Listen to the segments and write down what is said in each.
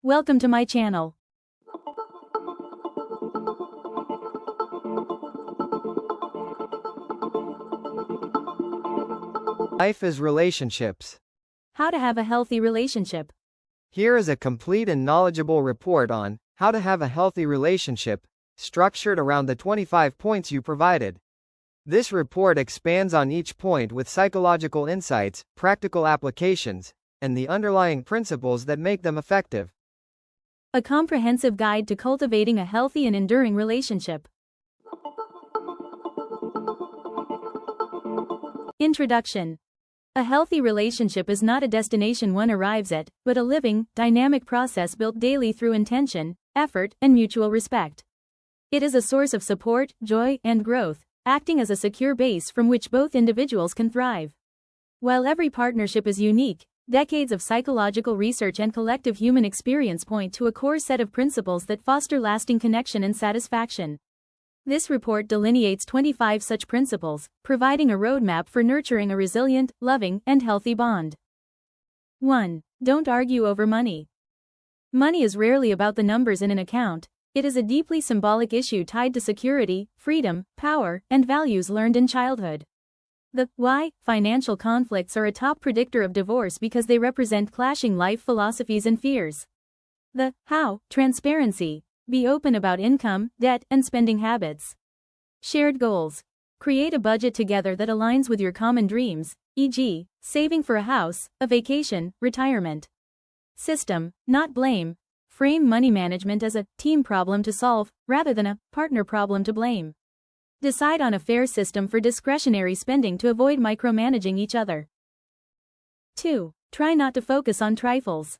Welcome to my channel. Life is relationships. How to have a healthy relationship. Here is a complete and knowledgeable report on how to have a healthy relationship, structured around the 25 points you provided. This report expands on each point with psychological insights, practical applications, and the underlying principles that make them effective. A comprehensive guide to cultivating a healthy and enduring relationship. Introduction. A healthy relationship is not a destination one arrives at, but a living, dynamic process built daily through intention, effort, and mutual respect. It is a source of support, joy, and growth, acting as a secure base from which both individuals can thrive. While every partnership is unique, decades of psychological research and collective human experience point to a core set of principles that foster lasting connection and satisfaction. This report delineates 25 such principles, providing a roadmap for nurturing a resilient, loving, and healthy bond. 1. Don't argue over money. Money is rarely about the numbers in an account. It is a deeply symbolic issue tied to security, freedom, power, and values learned in childhood. The why financial conflicts are a top predictor of divorce because they represent clashing life philosophies and fears. The how transparency. Be open about income, debt, and spending habits. Shared goals. Create a budget together that aligns with your common dreams, e.g., saving for a house, a vacation, retirement. System, not blame. Frame money management as a team problem to solve, rather than a partner problem to blame. Decide on a fair system for discretionary spending to avoid micromanaging each other. 2. Try not to focus on trifles.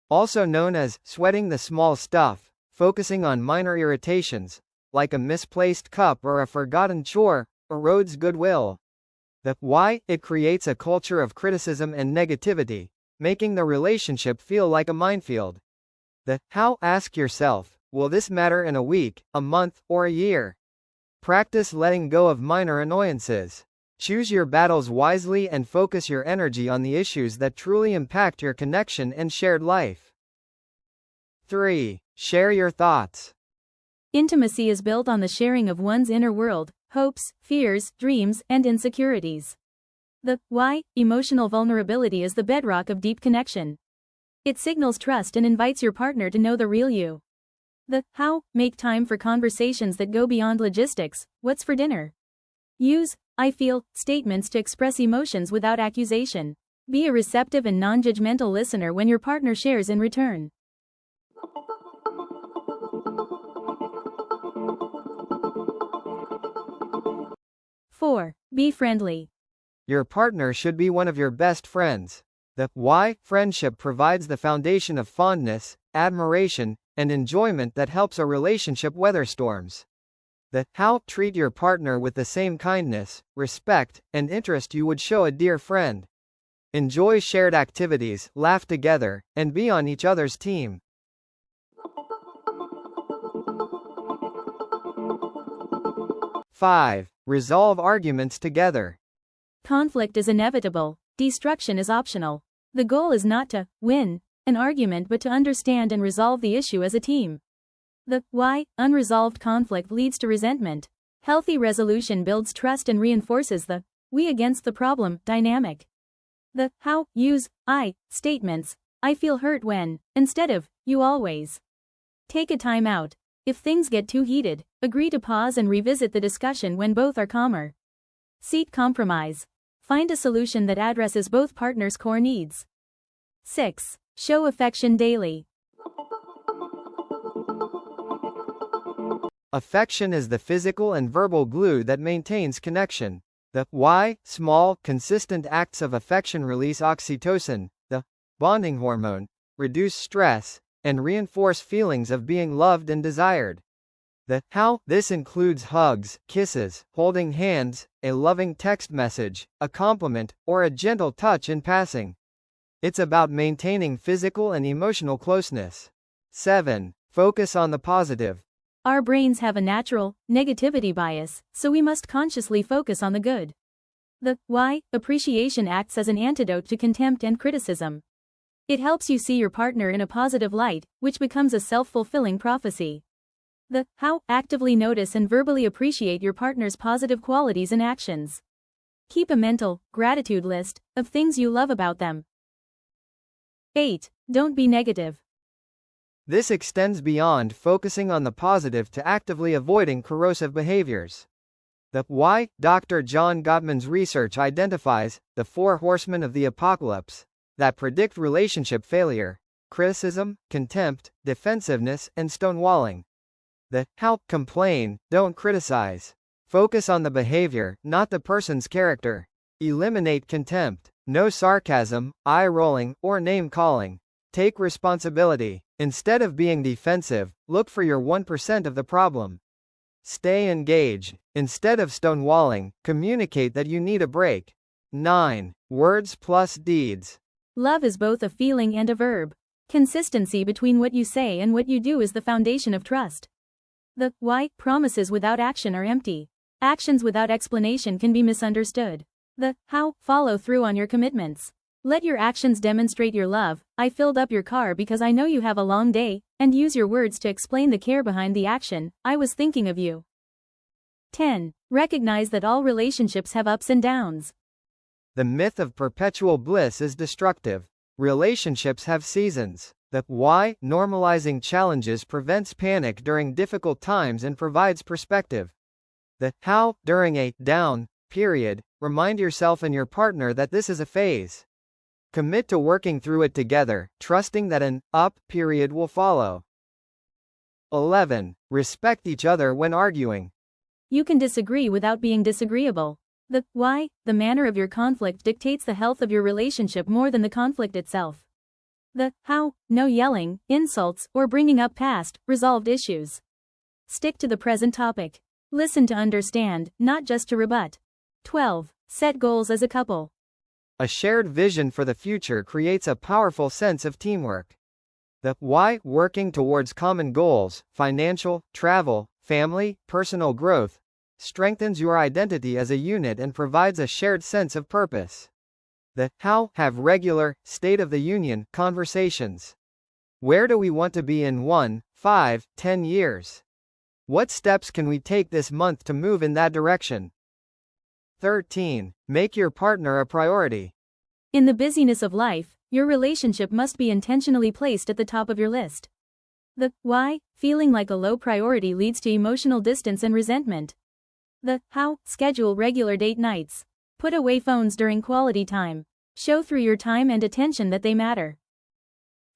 Also known as sweating the small stuff, focusing on minor irritations, like a misplaced cup or a forgotten chore, erodes goodwill. The why, it creates a culture of criticism and negativity, making the relationship feel like a minefield. The how, ask yourself, will this matter in a week, a month, or a year? Practice letting go of minor annoyances. Choose your battles wisely and focus your energy on the issues that truly impact your connection and shared life. 3. Share your thoughts. Intimacy is built on the sharing of one's inner world, hopes, fears, dreams, and insecurities. The why, emotional vulnerability is the bedrock of deep connection. It signals trust and invites your partner to know the real you. The how, make time for conversations that go beyond logistics. What's for dinner? Use I feel statements to express emotions without accusation. Be a receptive and non-judgmental listener when your partner shares in return. 4. Be friendly. Your partner should be one of your best friends. The why, friendship provides the foundation of fondness, admiration, and enjoyment that helps a relationship weather storms. The how, treat your partner with the same kindness, respect, and interest you would show a dear friend. Enjoy shared activities, laugh together, and be on each other's team. 5. Resolve arguments together. Conflict is inevitable. Destruction is optional. The goal is not to win an argument but to understand and resolve the issue as a team. The why, unresolved conflict leads to resentment. Healthy resolution builds trust and reinforces the we against the problem dynamic. The how, use I statements. I feel hurt when, instead of you always. Take a time out. If things get too heated, agree to pause and revisit the discussion when both are calmer. Seek compromise. Find a solution that addresses both partners' core needs. 6. Show affection daily. Affection is the physical and verbal glue that maintains connection. The why, small, consistent acts of affection release oxytocin, the bonding hormone, reduce stress, and reinforce feelings of being loved and desired. The how, this includes hugs, kisses, holding hands, a loving text message, a compliment, or a gentle touch in passing. It's about maintaining physical and emotional closeness. 7. Focus on the positive. Our brains have a natural negativity bias, so we must consciously focus on the good. The why, appreciation acts as an antidote to contempt and criticism. It helps you see your partner in a positive light, which becomes a self-fulfilling prophecy. The how actively notice and verbally appreciate your partner's positive qualities and actions. Keep a mental gratitude list of things you love about them. 8. Don't be negative. This extends beyond focusing on the positive to actively avoiding corrosive behaviors. The why Dr. John Gottman's research identifies the 4 horsemen of the apocalypse that predict relationship failure: criticism, contempt, defensiveness, and stonewalling. The how complain, don't criticize. Focus on the behavior, not the person's character. Eliminate contempt. No sarcasm, eye-rolling, or name-calling. Take responsibility. Instead of being defensive, look for your 1% of the problem. Stay engaged. Instead of stonewalling, communicate that you need a break. 9. Words plus deeds. Love is both a feeling and a verb. Consistency between what you say and what you do is the foundation of trust. The why promises without action are empty. Actions without explanation can be misunderstood. The how follow through on your commitments. Let your actions demonstrate your love. I filled up your car because I know you have a long day, and use your words to explain the care behind the action. I was thinking of you. 10. Recognize that all relationships have ups and downs. The myth of perpetual bliss is destructive. Relationships have seasons. The why normalizing challenges prevents panic during difficult times and provides perspective. The how during a down period, remind yourself and your partner that this is a phase. Commit to working through it together, trusting that an up period will follow. 11. Respect each other when arguing. You can disagree without being disagreeable. The why, the manner of your conflict dictates the health of your relationship more than the conflict itself. The how, no yelling, insults, or bringing up past, resolved issues. Stick to the present topic. Listen to understand, not just to rebut. 12. Set goals as a couple. A shared vision for the future creates a powerful sense of teamwork. The why working towards common goals, financial, travel, family, personal growth, strengthens your identity as a unit and provides a shared sense of purpose. The how have regular, State of the Union conversations. Where do we want to be in 1, 5, 10 years? What steps can we take this month to move in that direction? 13. Make your partner a priority. In the busyness of life, your relationship must be intentionally placed at the top of your list. The why, feeling like a low priority leads to emotional distance and resentment. The how, schedule regular date nights. Put away phones during quality time. Show through your time and attention that they matter.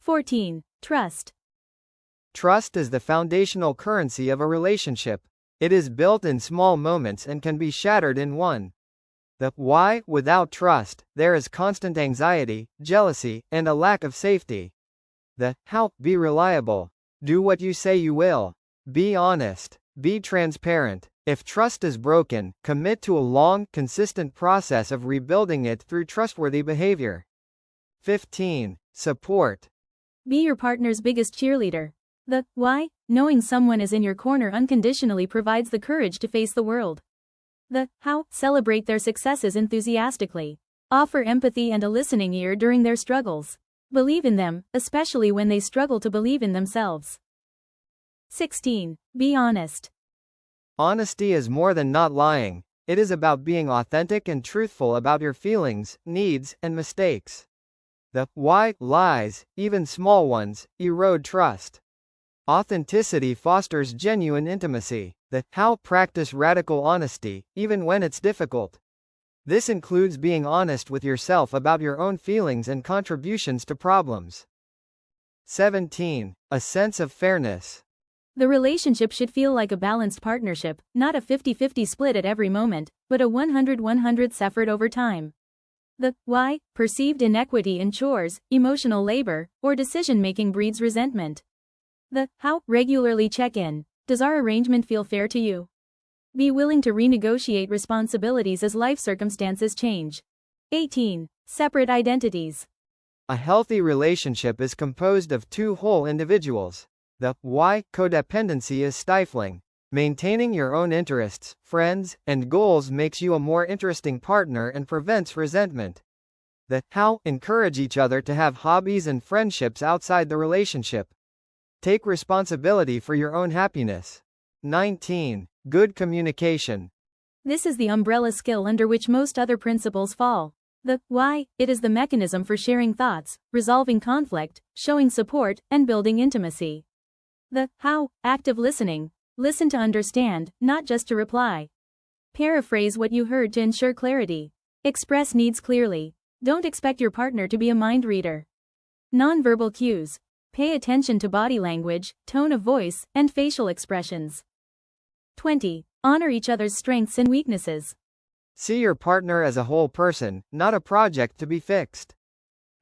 14. Trust. Trust is the foundational currency of a relationship. It is built in small moments and can be shattered in one. The why, without trust, there is constant anxiety, jealousy, and a lack of safety. The how, be reliable. Do what you say you will. Be honest. Be transparent. If trust is broken, commit to a long, consistent process of rebuilding it through trustworthy behavior. 15. Support. Be your partner's biggest cheerleader. The why, knowing someone is in your corner unconditionally provides the courage to face the world. The how, celebrate their successes enthusiastically. Offer empathy and a listening ear during their struggles. Believe in them, especially when they struggle to believe in themselves. 16. Be honest. Honesty is more than not lying. It is about being authentic and truthful about your feelings, needs, and mistakes. The why lies, even small ones, erode trust. Authenticity fosters genuine intimacy. The how practice radical honesty, even when it's difficult. This includes being honest with yourself about your own feelings and contributions to problems. 17. A sense of fairness. The relationship should feel like a balanced partnership, not a 50-50 split at every moment, but a 100-100 effort over time. The why, perceived inequity in chores, emotional labor, or decision-making breeds resentment. The how, regularly check in. Does our arrangement feel fair to you? Be willing to renegotiate responsibilities as life circumstances change. 18. Separate identities. A healthy relationship is composed of two whole individuals. The why codependency is stifling. Maintaining your own interests, friends, and goals makes you a more interesting partner and prevents resentment. The how encourage each other to have hobbies and friendships outside the relationship. Take responsibility for your own happiness. 19. Good communication. This is the umbrella skill under which most other principles fall. The why, it is the mechanism for sharing thoughts, resolving conflict, showing support, and building intimacy. The how, active listening. Listen to understand, not just to reply. Paraphrase what you heard to ensure clarity. Express needs clearly. Don't expect your partner to be a mind reader. Nonverbal cues. Pay attention to body language, tone of voice, and facial expressions. 20. Honor each other's strengths and weaknesses. See your partner as a whole person, not a project to be fixed.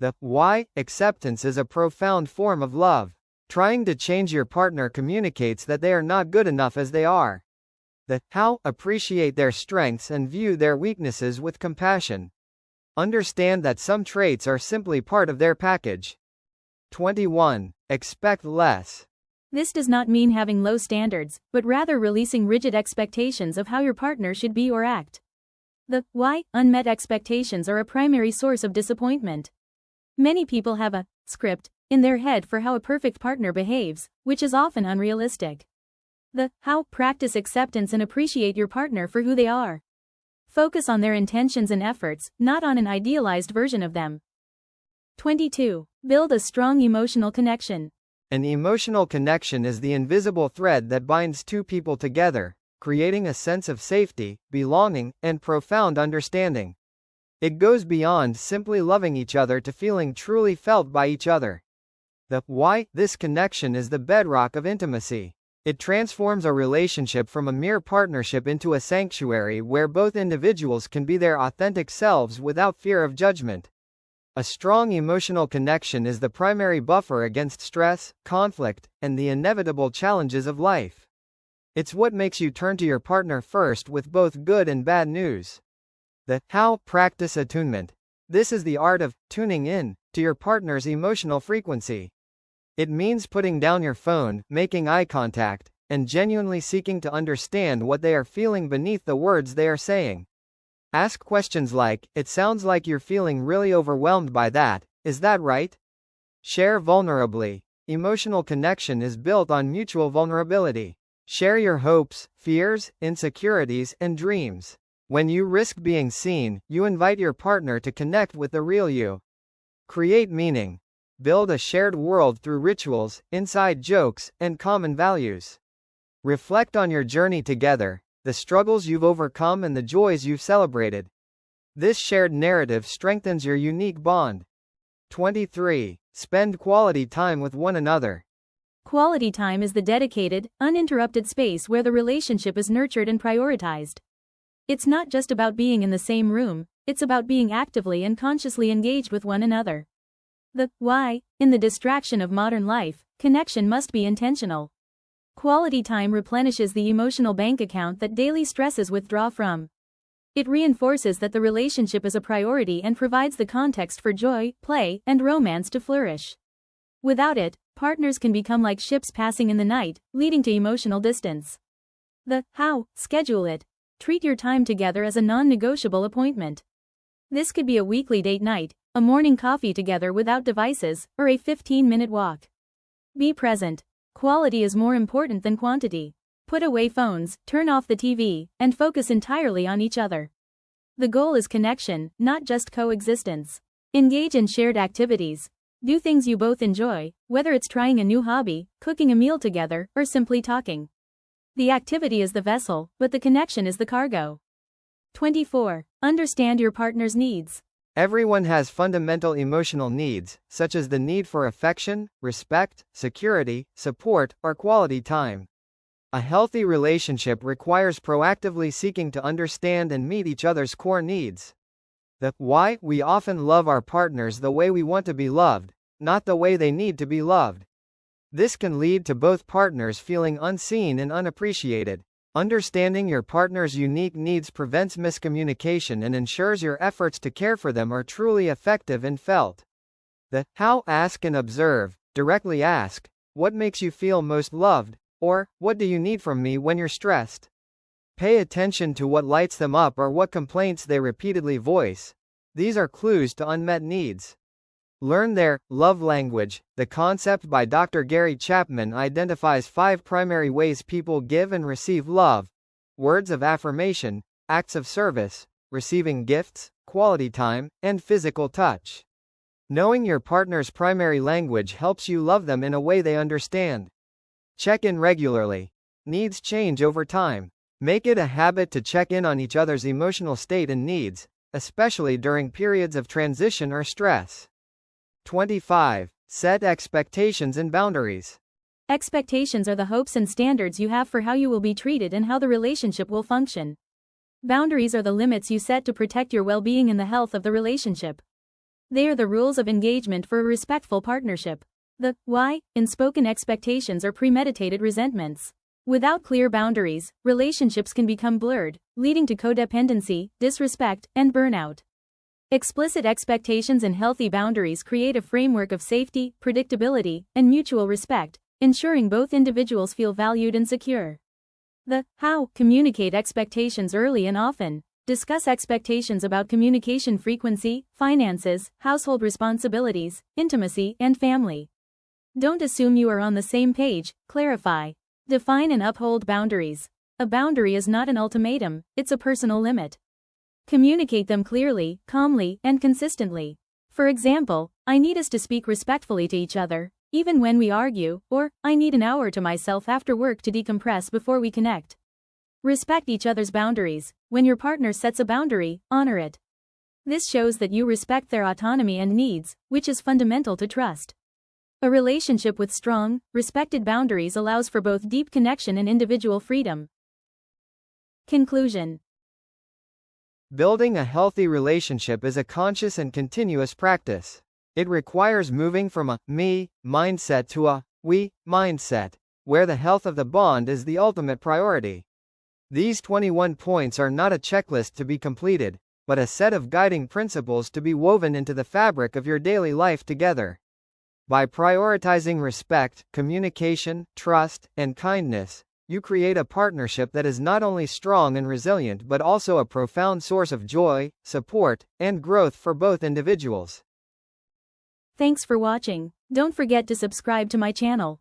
The why, acceptance is a profound form of love. Trying to change your partner communicates that they are not good enough as they are. The how, appreciate their strengths and view their weaknesses with compassion. Understand that some traits are simply part of their package. 21. Expect less. This does not mean having low standards, but rather releasing rigid expectations of how your partner should be or act. The why, unmet expectations are a primary source of disappointment. Many people have a script in their head for how a perfect partner behaves, which is often unrealistic. The how, practice acceptance and appreciate your partner for who they are. Focus on their intentions and efforts, not on an idealized version of them. 22. Build a strong emotional connection. An emotional connection is the invisible thread that binds two people together, creating a sense of safety, belonging, and profound understanding. It goes beyond simply loving each other to feeling truly felt by each other. The why, this connection is the bedrock of intimacy. It transforms a relationship from a mere partnership into a sanctuary where both individuals can be their authentic selves without fear of judgment. A strong emotional connection is the primary buffer against stress, conflict, and the inevitable challenges of life. It's what makes you turn to your partner first with both good and bad news. The how, practice attunement. This is the art of tuning in to your partner's emotional frequency. It means putting down your phone, making eye contact, and genuinely seeking to understand what they are feeling beneath the words they are saying. Ask questions like, "It sounds like you're feeling really overwhelmed by that, is that right?" Share vulnerably. Emotional connection is built on mutual vulnerability. Share your hopes, fears, insecurities, and dreams. When you risk being seen, you invite your partner to connect with the real you. Create meaning. Build a shared world through rituals, inside jokes, and common values. Reflect on your journey together, the struggles you've overcome and the joys you've celebrated. This shared narrative strengthens your unique bond. 23. Spend quality time with one another. Quality time is the dedicated, uninterrupted space where the relationship is nurtured and prioritized. It's not just about being in the same room, it's about being actively and consciously engaged with one another. The why, in the distraction of modern life, connection must be intentional. Quality time replenishes the emotional bank account that daily stresses withdraw from. It reinforces that the relationship is a priority and provides the context for joy, play, and romance to flourish. Without it, partners can become like ships passing in the night, leading to emotional distance. The how, schedule it. Treat your time together as a non-negotiable appointment. This could be a weekly date night, a morning coffee together without devices, or a 15-minute walk. Be present. Quality is more important than quantity. Put away phones, turn off the TV, and focus entirely on each other. The goal is connection, not just coexistence. Engage in shared activities. Do things you both enjoy, whether it's trying a new hobby, cooking a meal together, or simply talking. The activity is the vessel, but the connection is the cargo. 24. Understand your partner's needs. Everyone has fundamental emotional needs, such as the need for affection, respect, security, support, or quality time. A healthy relationship requires proactively seeking to understand and meet each other's core needs. The why, we often love our partners the way we want to be loved, not the way they need to be loved. This can lead to both partners feeling unseen and unappreciated. Understanding your partner's unique needs prevents miscommunication and ensures your efforts to care for them are truly effective and felt. The how, ask and observe. Directly ask, "What makes you feel most loved?" or "What do you need from me when you're stressed?" Pay attention to what lights them up or what complaints they repeatedly voice. These are clues to unmet needs. Learn their love language. The concept by Dr. Gary Chapman identifies 5 primary ways people give and receive love: words of affirmation, acts of service, receiving gifts, quality time, and physical touch. Knowing your partner's primary language helps you love them in a way they understand. Check in regularly. Needs change over time. Make it a habit to check in on each other's emotional state and needs, especially during periods of transition or stress. 25. Set expectations and boundaries. Expectations are the hopes and standards you have for how you will be treated and how the relationship will function. Boundaries are the limits you set to protect your well-being and the health of the relationship. They are the rules of engagement for a respectful partnership. The why in spoken expectations or premeditated resentments. Without clear boundaries, relationships can become blurred, leading to codependency, disrespect, and burnout. Explicit expectations and healthy boundaries create a framework of safety, predictability, and mutual respect, ensuring both individuals feel valued and secure. The how communicate expectations early and often. Discuss expectations about communication frequency, finances, household responsibilities, intimacy, and family. Don't assume you are on the same page, clarify. Define and uphold boundaries. A boundary is not an ultimatum, it's a personal limit. Communicate them clearly, calmly, and consistently. For example, I need us to speak respectfully to each other, even when we argue, or, I need an hour to myself after work to decompress before we connect. Respect each other's boundaries. When your partner sets a boundary, honor it. This shows that you respect their autonomy and needs, which is fundamental to trust. A relationship with strong, respected boundaries allows for both deep connection and individual freedom. Conclusion. Building a healthy relationship is a conscious and continuous practice. It requires moving from a me mindset to a we mindset, where the health of the bond is the ultimate priority. These 21 points are not a checklist to be completed, but a set of guiding principles to be woven into the fabric of your daily life together. By prioritizing respect, communication, trust, and kindness, you create a partnership that is not only strong and resilient but also a profound source of joy, support, and growth for both individuals. Thanks for watching. Don't forget to subscribe to my channel.